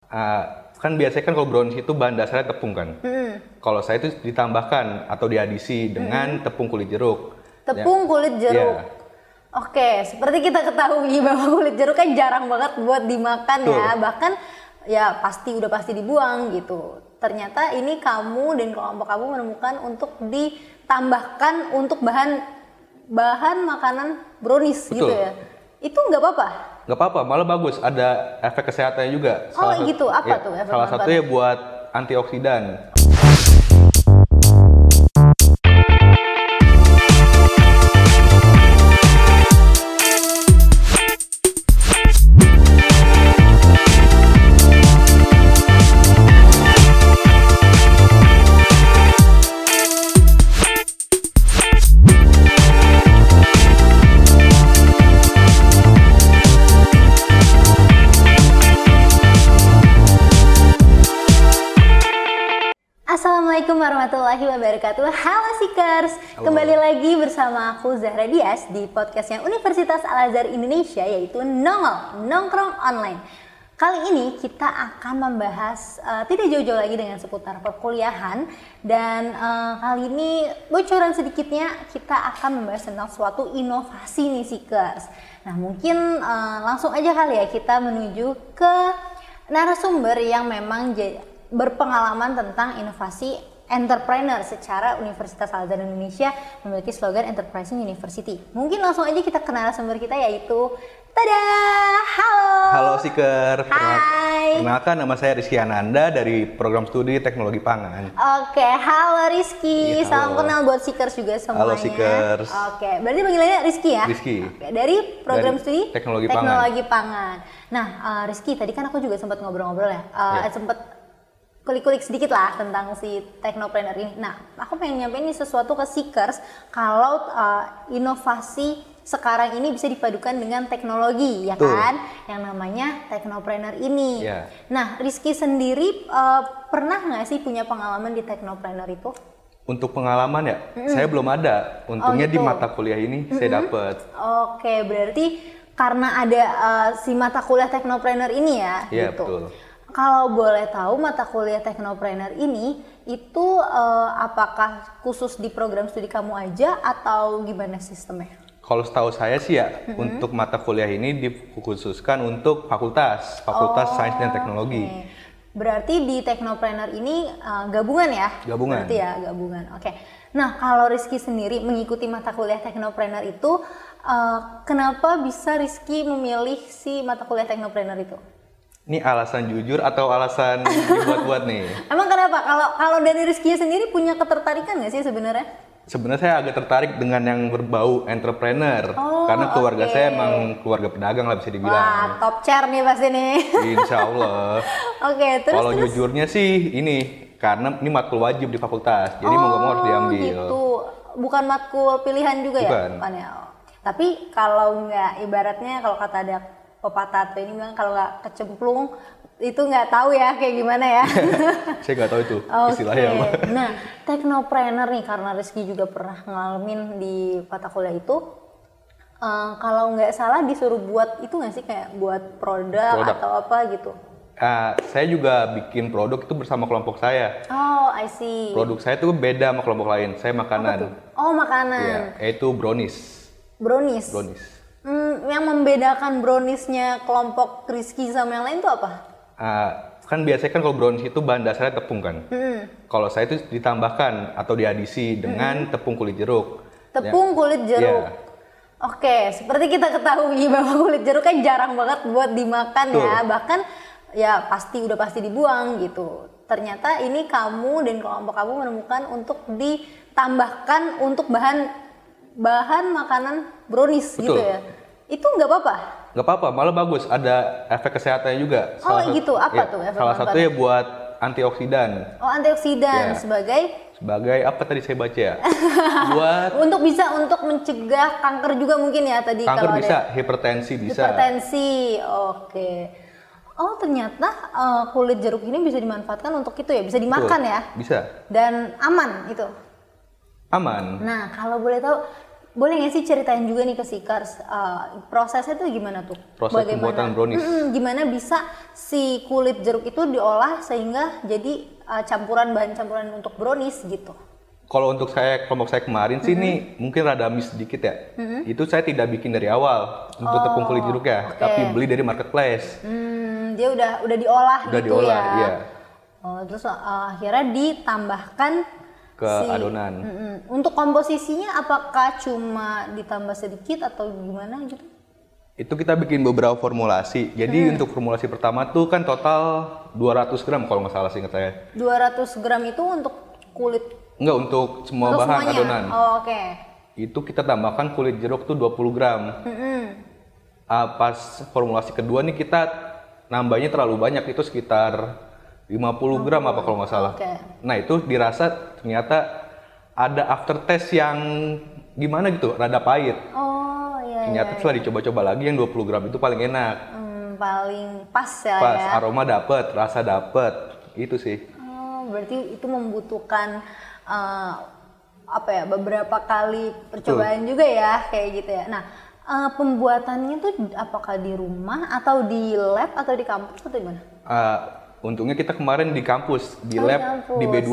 Kan biasanya kan kalau brownies itu bahan dasarnya tepung kan. Kalau saya itu ditambahkan atau diadisi dengan tepung kulit jeruk. Tepung kulit jeruk. Iya. Oke, seperti kita ketahui bahwa kulit jeruk kan jarang banget buat dimakan ya, bahkan ya udah pasti dibuang gitu. Ternyata ini kamu dan kelompok kamu menemukan untuk ditambahkan untuk bahan makanan brownies. Betul. Gitu ya. Itu nggak apa-apa? Nggak apa-apa, malah bagus. Ada efek kesehatannya juga. Gitu, apa tuh efek Salah manfaatnya? satunya buat antioksidan. Assalamualaikum warahmatullahi wabarakatuh. Halo Seekers, kembali lagi bersama aku Zahra Dias di podcastnya Universitas Al-Azhar Indonesia, yaitu Nongol, Nongkrong Online. Kali ini kita akan membahas tidak jauh-jauh lagi dengan seputar perkuliahan, dan kali ini bocoran sedikitnya kita akan membahas tentang suatu inovasi nih Seekers. Nah mungkin langsung aja kali ya kita menuju ke narasumber yang memang berpengalaman tentang inovasi entrepreneur secara Universitas Al-Azhar Indonesia memiliki slogan Enterprising University. Mungkin langsung aja kita ke narasumber kita, yaitu tada! Halo Seeker. Hai. Perkenalkan, nama saya Rizky Ananda dari Program Studi Teknologi Pangan. Oke, halo Rizky. Iya, Salam halo. kenal buat Seekers juga semuanya. Halo, Seekers. Oke, berarti panggilannya Rizky ya? Rizky. Oke, dari Program Dari Studi Teknologi Pangan. Nah, Rizky, tadi kan aku juga sempat ngobrol-ngobrol ya. Iya. Sempat kulik-kulik sedikit lah tentang si Technopreneur ini. Nah, aku pengen nyampein ini sesuatu ke Seekers kalau inovasi sekarang ini bisa dipadukan dengan teknologi, ya Betul. kan? Yang namanya Technopreneur ini. Iya. Nah, Rizky sendiri pernah nggak sih punya pengalaman di Technopreneur itu? Untuk pengalaman ya, saya belum ada. Untungnya di gitu. mata kuliah ini saya dapat. Oke, berarti karena ada si mata kuliah Technopreneur ini ya, Iya, gitu. betul. Kalau boleh tahu mata kuliah Technopreneur ini itu apakah khusus di program studi kamu aja atau gimana sistemnya? Kalau setahu saya sih ya, untuk mata kuliah ini dikhususkan untuk fakultas Sains dan Teknologi. Oke. Berarti di Technopreneur ini gabungan ya? Gabungan. Berarti ya gabungan. Oke. Nah, kalau Rizky sendiri mengikuti mata kuliah Technopreneur itu, kenapa bisa Rizky memilih si mata kuliah Technopreneur itu? Ini alasan jujur atau alasan dibuat-buat nih? Emang kenapa? Kalau dari Rizky sendiri punya ketertarikan nggak sih sebenarnya? Sebenarnya saya agak tertarik dengan yang berbau entrepreneur. Oh, karena keluarga oke. saya emang keluarga pedagang lah bisa Wah, dibilang. top chair nih pasti nih. Insya Allah. Oke, terus Kalau jujurnya sih ini, karena ini matkul wajib di fakultas. Jadi mau nggak mau harus diambil. Gitu. Bukan matkul pilihan juga Bukan. ya? Bukan ya. Tapi kalau nggak, ibaratnya kalau kata ada pepatah tuh ini bilang kalau nggak kecemplung itu nggak tahu ya kayak gimana ya. Saya nggak tahu itu istilahnya apa. Nah, Technopreneur nih, karena Rizky juga pernah ngalamin di mata kuliah itu, kalau nggak salah disuruh buat itu nggak sih, kayak buat produk atau apa gitu? Saya juga bikin produk itu bersama kelompok saya. Oh, I see. Produk saya tuh beda sama kelompok lain. Saya makanan. Oh, makanan. Iya, yaitu brownies. Brownies. Yang membedakan browniesnya kelompok Rizky sama yang lain tuh apa? Kan biasanya kan kalau brownies itu bahan dasarnya tepung kan. Kalau saya itu ditambahkan atau diadisi dengan tepung kulit jeruk. Tepung kulit jeruk. Iya. Oke, seperti kita ketahui bahwa kulit jeruk kan jarang banget buat dimakan ya, bahkan ya udah pasti dibuang gitu. Ternyata ini kamu dan kelompok kamu menemukan untuk ditambahkan untuk bahan makanan brownies. Betul. Gitu ya. Itu nggak apa-apa? Nggak apa-apa, malah bagus. Ada efek kesehatannya juga. Gitu. Apa tuh efek Salah manfaatnya? satunya buat antioksidan. Oh, antioksidan. Iya. Sebagai apa tadi saya baca ya? Buat untuk mencegah kanker juga mungkin ya tadi. kanker kalau bisa, ada hipertensi bisa. hipertensi. Oke. Oh, ternyata kulit jeruk ini bisa dimanfaatkan untuk itu ya, bisa dimakan Betul, ya. bisa. Dan aman itu. Aman. Nah, kalau boleh tahu boleh nggak sih ceritain juga nih ke Seekers, prosesnya tuh gimana tuh? Proses pembuatan brownies. Gimana bisa si kulit jeruk itu diolah sehingga jadi bahan campuran untuk brownies gitu? Kalau untuk kelompok saya kemarin sih ini mungkin rada miss sedikit ya. Itu saya tidak bikin dari awal untuk tepung kulit jeruk ya, tapi beli dari marketplace. Dia udah diolah Udah gitu diolah, ya. iya. Oh, terus akhirnya ditambahkan Ke adonan. Untuk komposisinya apakah cuma ditambah sedikit atau gimana gitu? Itu kita bikin beberapa formulasi. Jadi untuk formulasi pertama tuh kan total 200 gram kalau nggak salah seingat saya. 200 gram itu untuk kulit? Enggak, untuk semua Untuk bahan semuanya? adonan. Oh, oke. Itu kita tambahkan kulit jeruk tuh 20 gram. Pas formulasi kedua nih kita nambahnya terlalu banyak, itu sekitar 50 gram apa kalau nggak salah. Oke. Nah itu dirasa ternyata ada aftertaste yang gimana gitu, rada pahit. Oh, iya. Ternyata setelah dicoba-coba lagi yang 20 gram itu paling enak. Paling pas ya. Pas, ya. aroma dapet, rasa dapet, itu sih. Oh, berarti itu membutuhkan beberapa kali percobaan juga ya, kayak gitu ya. Nah, pembuatannya tuh apakah di rumah atau di lab atau di kampus atau gimana? Untungnya kita kemarin di kampus, di Oh, di lab kampus. di B2.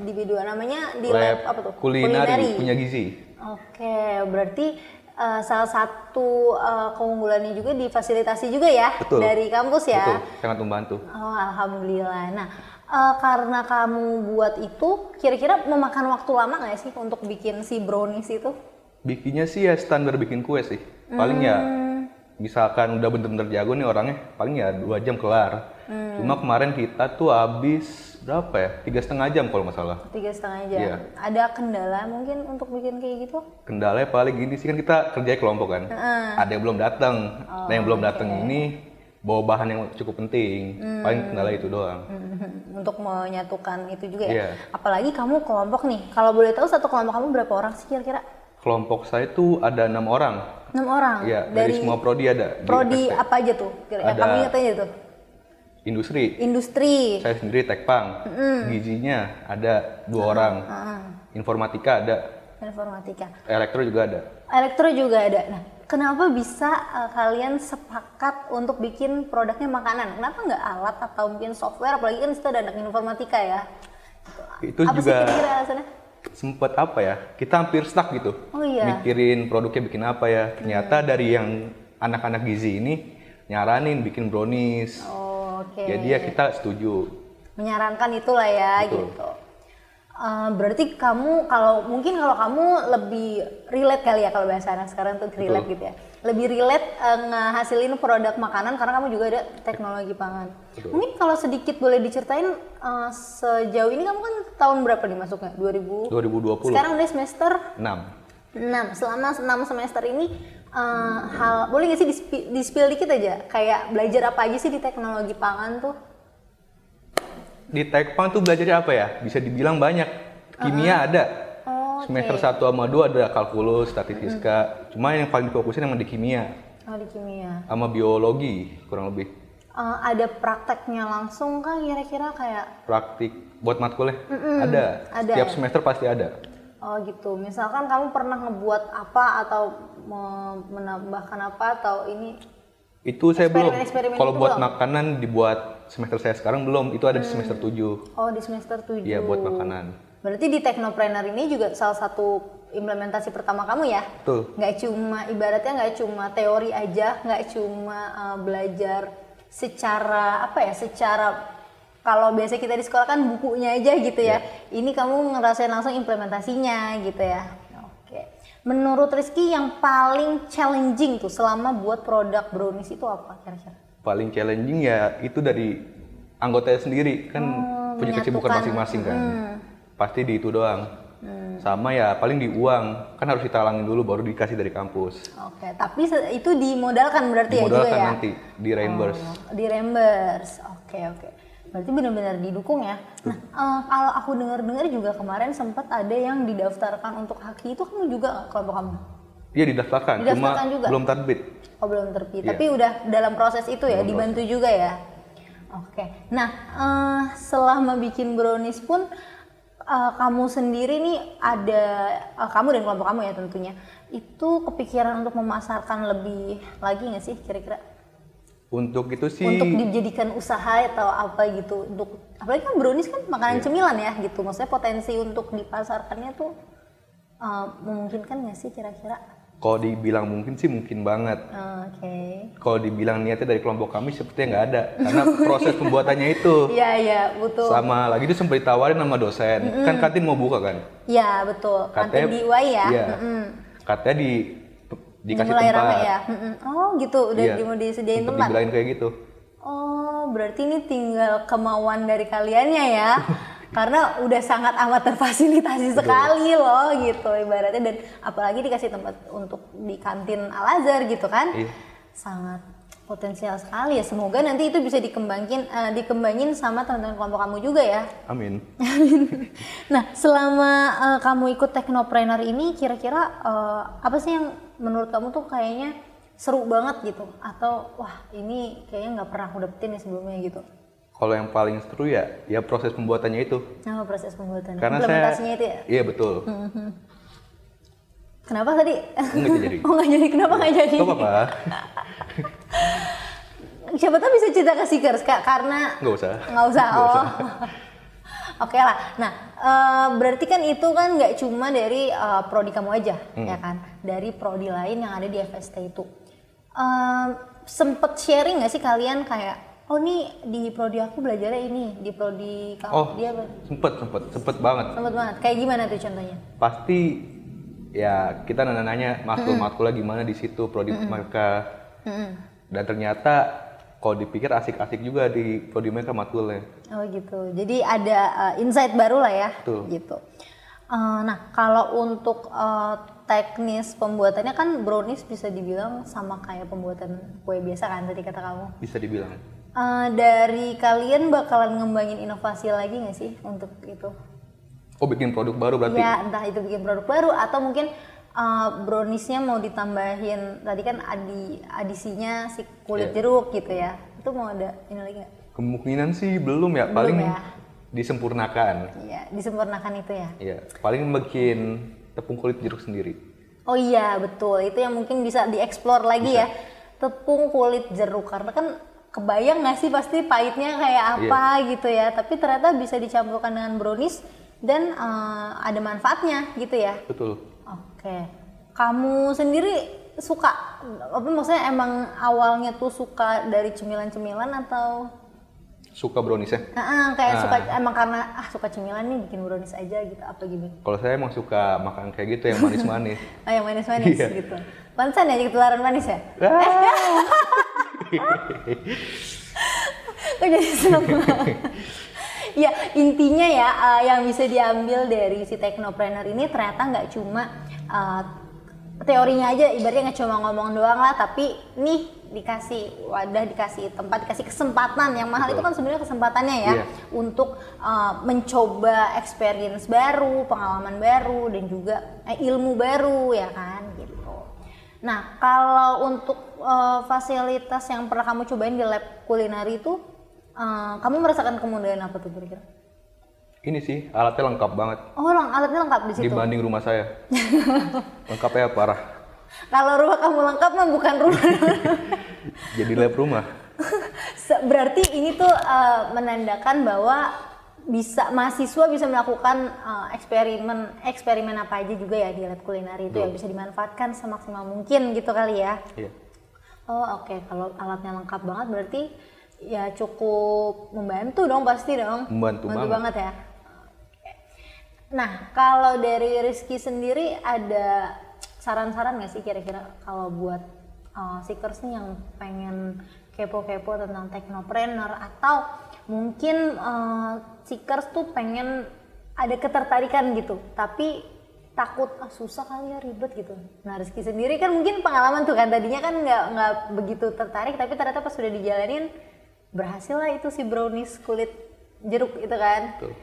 Di B2 namanya di Lab lab apa tuh? kulinari, punya gizi. Oke, berarti salah satu keunggulannya juga difasilitasi juga ya. Betul. Dari kampus ya. Betul, sangat membantu. Oh, alhamdulillah. Nah, karena kamu buat itu, kira-kira memakan waktu lama nggak sih untuk bikin si brownies itu? Bikinnya sih ya standar bikin kue sih. Paling ya misalkan udah bener-bener jago nih orangnya, paling ya 2 jam kelar. Cuma kemarin kita tuh habis berapa ya? 3,5 jam kalau nggak salah. 3,5 jam. Iya. Ada kendala mungkin untuk bikin kayak gitu? Kendalanya paling gini sih, kan kita kerja kelompok kan. Ada yang belum datang. Nah yang belum datang ini bawa bahan yang cukup penting. Paling kendala itu doang. Untuk menyatukan itu juga ya. Iya. Apalagi kamu kelompok nih. Kalau boleh tahu satu kelompok kamu berapa orang sih kira-kira? Kelompok saya tuh ada 6 orang. 6 orang. Iya, dari semua prodi ada. di prodi FSP. apa aja tuh? Kira-kira Ada. kamu ingat aja tuh. Industri. Industri. Saya sendiri tekpang. Gizinya ada 2 orang. Informatika ada. Informatika. Elektro juga ada. Elektro juga ada. Nah, kenapa bisa kalian sepakat untuk bikin produknya makanan? Kenapa nggak alat atau mungkin software? Apalagi kan itu ada anak informatika ya. Itu Apa sih juga kira-kira alasannya? sempet apa ya, kita hampir stuck gitu. Oh iya. Mikirin produknya bikin apa ya. Ternyata dari yang anak-anak gizi ini nyaranin bikin brownies. Oh, oke. Jadi ya kita setuju. Menyarankan itulah ya. Betul. Gitu. Berarti kamu kalau kamu lebih relate kali ya, kalau bahasa anak sekarang tuh relate Betul. gitu ya. Lebih relate ngehasilin produk makanan karena kamu juga ada teknologi pangan. Betul. Mungkin kalau sedikit boleh diceritain sejauh ini kamu kan tahun berapa nih masuknya? 2020. Sekarang udah semester 6. 6. Selama 6 semester ini boleh nggak sih di-spill dikit aja kayak belajar apa aja sih di teknologi pangan tuh? Di tekpang tuh belajarnya apa ya? Bisa dibilang banyak. Kimia ada. Oh, Semester 1 sama 2 ada kalkulus, statistika. Cuma yang paling difokusin emang di kimia. Oh, di kimia. Sama biologi kurang lebih. Ada prakteknya langsung kan kira-kira kayak? Praktik buat matkulnya ada. Ada Setiap ya? semester pasti ada. Oh gitu, misalkan kamu pernah ngebuat apa atau menambahkan apa atau ini? Itu saya belum. Eksperimen Kalau itu buat belum? makanan dibuat semester saya sekarang belum. Itu ada di semester 7. Oh di semester 7. Iya, buat makanan. Berarti di Teknopreneur ini juga salah satu implementasi pertama kamu ya? Betul. Nggak cuma, ibaratnya nggak cuma teori aja, nggak cuma belajar secara kalau biasa kita di sekolah kan bukunya aja gitu ya. Ini kamu ngerasain langsung implementasinya gitu ya. Oke. Menurut Rizky yang paling challenging tuh selama buat produk brownies itu apa kira-kira? Paling challenging ya itu dari anggotanya sendiri kan punya kesibukan menyatukan. masing-masing kan. Pasti di itu doang. Sama ya paling di uang kan harus ditalangin dulu baru dikasih dari kampus. Oke, tapi itu dimodalkan berarti ya juga Dimodalkan ya? nanti di reimburse. Di reimburse, oke. Berarti benar-benar didukung ya. Nah, kalau aku dengar-dengar juga kemarin sempat ada yang didaftarkan untuk Haki, itu kamu juga nggak kelompok kamu? Iya didaftarkan, cuma Didaftarkan juga? belum terbit. Oh belum terbit, Iya. tapi udah dalam proses itu ya, Dalam dibantu juga ya. Oke. Nah, selama bikin brownies pun kamu sendiri nih ada kamu dan kelompok kamu ya tentunya itu kepikiran untuk memasarkan lebih lagi nggak sih kira-kira? Untuk itu sih Untuk dijadikan usaha atau apa gitu, untuk apalagi kan brownies kan makanan cemilan ya gitu, maksudnya potensi untuk dipasarkannya tuh memungkinkan nggak sih kira-kira? kalau dibilang mungkin sih mungkin banget. Oke. Kalau dibilang niatnya dari kelompok kami sepertinya nggak ada, karena proses pembuatannya itu. Iya betul. Sama lagi itu sempat ditawarin sama dosen, kan kantin mau buka kan? Iya betul. Kantin di UI ya. Iya. Katanya dikasih mulai tempat. rame ya. Oh gitu, udah Iya, mau disediain sempet tempat. dibilangin kayak gitu. Oh, berarti ini tinggal kemauan dari kaliannya ya. Karena udah sangat amat terfasilitasi sekali loh gitu ibaratnya, dan apalagi dikasih tempat untuk di kantin Al-Azhar gitu kan. Iya. Sangat potensial sekali ya. Semoga nanti itu bisa dikembangin sama teman-teman kelompok kamu juga ya. Amin. Nah, selama kamu ikut Technopreneur ini kira-kira apa sih yang menurut kamu tuh kayaknya seru banget gitu, atau wah ini kayaknya nggak pernah aku dapetin nih sebelumnya gitu? Kalau yang paling seru ya proses pembuatannya itu. Nah, proses pembuatannya, Karena implementasinya itu ya? Iya betul. Kenapa tadi? Nggak jadi. Oh nggak jadi, kenapa nggak jadi? Gak apa-apa. Siapa tahu bisa cerita ke Seekers Kak, karena Nggak usah. Nggak usah, Nggak usah. Oke lah. Nah, berarti kan itu kan nggak cuma dari prodi kamu aja, ya kan? Dari prodi lain yang ada di FST itu. Sempet sharing nggak sih kalian kayak, oh nih di prodi aku belajarnya ini, di prodi kamu dia sempet banget. sempet banget. Kayak gimana tuh contohnya? Pasti ya kita nanya matkul-matkulnya gimana di situ prodi mereka. Dan ternyata kalau dipikir asik-asik juga di prodi mereka matkulnya. Oh gitu. Jadi ada insight baru lah ya. Betul. Gitu. Nah, kalau untuk teknis pembuatannya kan brownies bisa dibilang sama kayak pembuatan kue biasa kan tadi kata kamu. Bisa dibilang. Dari kalian bakalan ngembangin inovasi lagi nggak sih untuk itu? Oh bikin produk baru berarti? Ya entah itu bikin produk baru atau mungkin browniesnya mau ditambahin, tadi kan adisinya si kulit jeruk gitu ya, itu mau ada ini lagi nggak? Kemungkinan sih belum ya, Belum paling ya? disempurnakan. Iya, disempurnakan itu ya. Iya, paling bikin tepung kulit jeruk sendiri. Oh iya betul, itu yang mungkin bisa dieksplor lagi ya, tepung kulit jeruk, karena kan kebayang nggak sih pasti pahitnya kayak apa gitu ya, tapi ternyata bisa dicampurkan dengan brownies dan ada manfaatnya gitu ya. Betul. Oke, kamu sendiri suka apa, maksudnya emang awalnya tuh suka dari cemilan-cemilan atau Suka browniesnya? kayak suka emang karena suka cemilan nih bikin brownies aja gitu, apa gimana? Kalau saya emang suka makan kayak gitu yang manis-manis. Oh yang manis-manis Iya. gitu. Pantesan ya ketularan manis ya? Kok jadi seneng banget? Ya intinya ya yang bisa diambil dari si Technopreneur ini ternyata nggak cuma teorinya aja, ibaratnya nggak cuma ngomong doang lah, tapi nih dikasih wadah, dikasih tempat, dikasih kesempatan. Yang mahal itu kan sebenarnya kesempatannya ya, untuk mencoba experience baru, pengalaman baru, dan juga ilmu baru ya kan gitu. Nah kalau untuk fasilitas yang pernah kamu cobain di lab kulineri itu, kamu merasakan kemudahan apa tuh kira-kira? Ini sih alatnya lengkap banget. Oh, alatnya lengkap di situ. Dibanding rumah saya. Lengkapnya parah. Kalau rumah kamu lengkap mah bukan rumah. Jadi lab rumah. Berarti ini tuh menandakan bahwa mahasiswa bisa melakukan eksperimen apa aja juga ya di lab kulineri itu, yang bisa dimanfaatkan semaksimal mungkin gitu kali ya. Iya. Oh oke. Kalau alatnya lengkap banget berarti ya cukup membantu dong, pasti dong. Membantu banget ya. Nah, kalau dari Rizky sendiri ada saran-saran nggak sih kira-kira kalau buat seekers nih yang pengen kepo-kepo tentang Technopreneur, atau mungkin seekers tuh pengen ada ketertarikan gitu, tapi takut susah kali ya, ribet gitu. Nah, Rizky sendiri kan mungkin pengalaman tuh kan, tadinya kan nggak begitu tertarik, tapi ternyata pas sudah dijalanin berhasil lah itu si brownies kulit jeruk itu kan. Betul.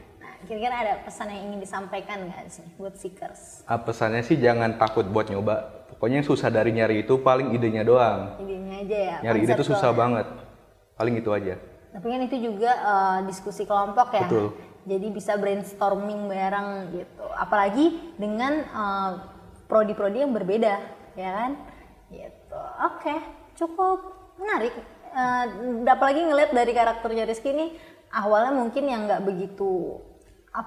Kira-kira ada pesan yang ingin disampaikan nggak sih buat seekers? Pesannya sih jangan takut buat nyoba. Pokoknya yang susah dari nyari itu paling idenya doang. Idenya aja ya. Nyari ide itu susah banget. Paling itu aja. Tapi kan itu juga diskusi kelompok ya. Betul. Jadi bisa brainstorming bareng gitu. Apalagi dengan prodi-prodi yang berbeda, ya kan? Gitu. Oke, cukup menarik. Apalagi ngeliat dari karakternya Rizky ini awalnya mungkin yang nggak begitu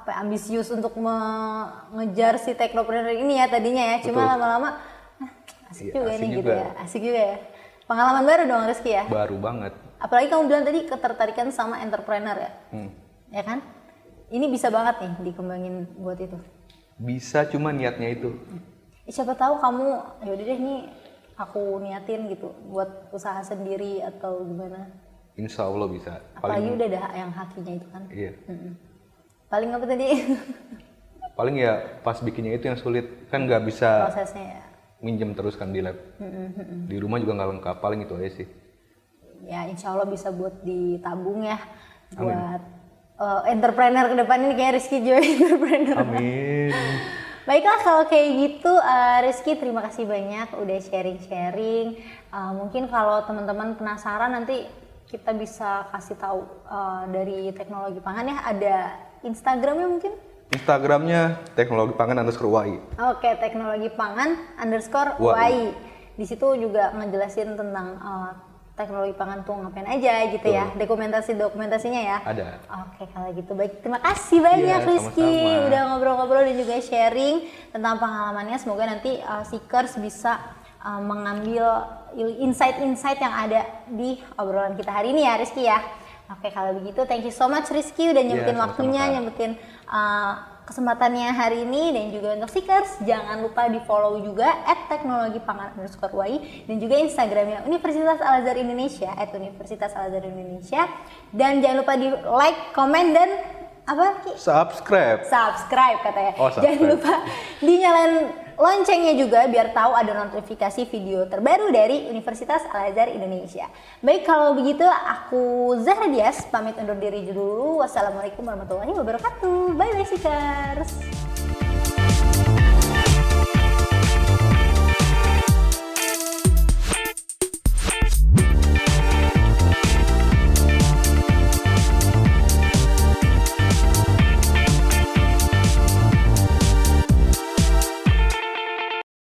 ambisius untuk mengejar si teknopreneur ini ya tadinya ya. Cuma Betul. lama-lama asik juga asik nih juga. gitu ya. Asik juga ya. Pengalaman baru dong Rizky ya. Baru banget. Apalagi kamu bilang tadi ketertarikan sama entrepreneur ya. Ya kan? Ini bisa banget nih dikembangin buat itu. Bisa, cuma niatnya itu. Siapa tahu kamu yaudah deh nih aku niatin gitu buat usaha sendiri atau gimana. Insya Allah bisa. Apalagi udah ada yang hakinya itu kan. Iya. Paling apa tadi? Paling ya pas bikinnya itu yang sulit. Kan nggak bisa Prosesnya ya. minjem terus kan di lab. Di rumah juga nggak lengkap. Paling itu aja sih. Ya insya Allah bisa buat ditabung ya. Buat entrepreneur ke depan ini kayak Rizky juga entrepreneur. Amin. Baiklah kalau kayak gitu Rizky terima kasih banyak udah sharing-sharing. Mungkin kalau teman-teman penasaran nanti kita bisa kasih tahu dari teknologi pangan ya, ada Instagramnya mungkin? Instagramnya teknologi pangan _UI. Oke, teknologi pangan _UI. Di situ juga ngejelasin tentang teknologi pangan tuh ngapain aja gitu ya, dokumentasinya ya. Ada. Oke, kalau gitu baik. Terima kasih banyak Iya, Rizky sama-sama. udah ngobrol-ngobrol dan juga sharing tentang pengalamannya. Semoga nanti Seekers bisa mengambil insight-insight yang ada di obrolan kita hari ini ya Rizky ya. Oke, kalau begitu thank you so much Rizky udah nyempetin Iya, waktunya, sama-sama, Kak. nyempetin kesempatannya hari ini. Dan juga untuk Seekers jangan lupa di follow juga @teknologipangan_UI dan juga Instagramnya Universitas Al-Azhar Indonesia @Universitas Al-Azhar Indonesia. Dan jangan lupa di like, komen dan apa Ki? Subscribe. Subscribe katanya. Oh, subscribe. Jangan lupa dinyalain loncengnya juga biar tahu ada notifikasi video terbaru dari Universitas Al-Azhar Indonesia. Baik, kalau begitu aku Zahra Dias pamit undur diri dulu. Wassalamualaikum warahmatullahi wabarakatuh. Bye bye Seekers.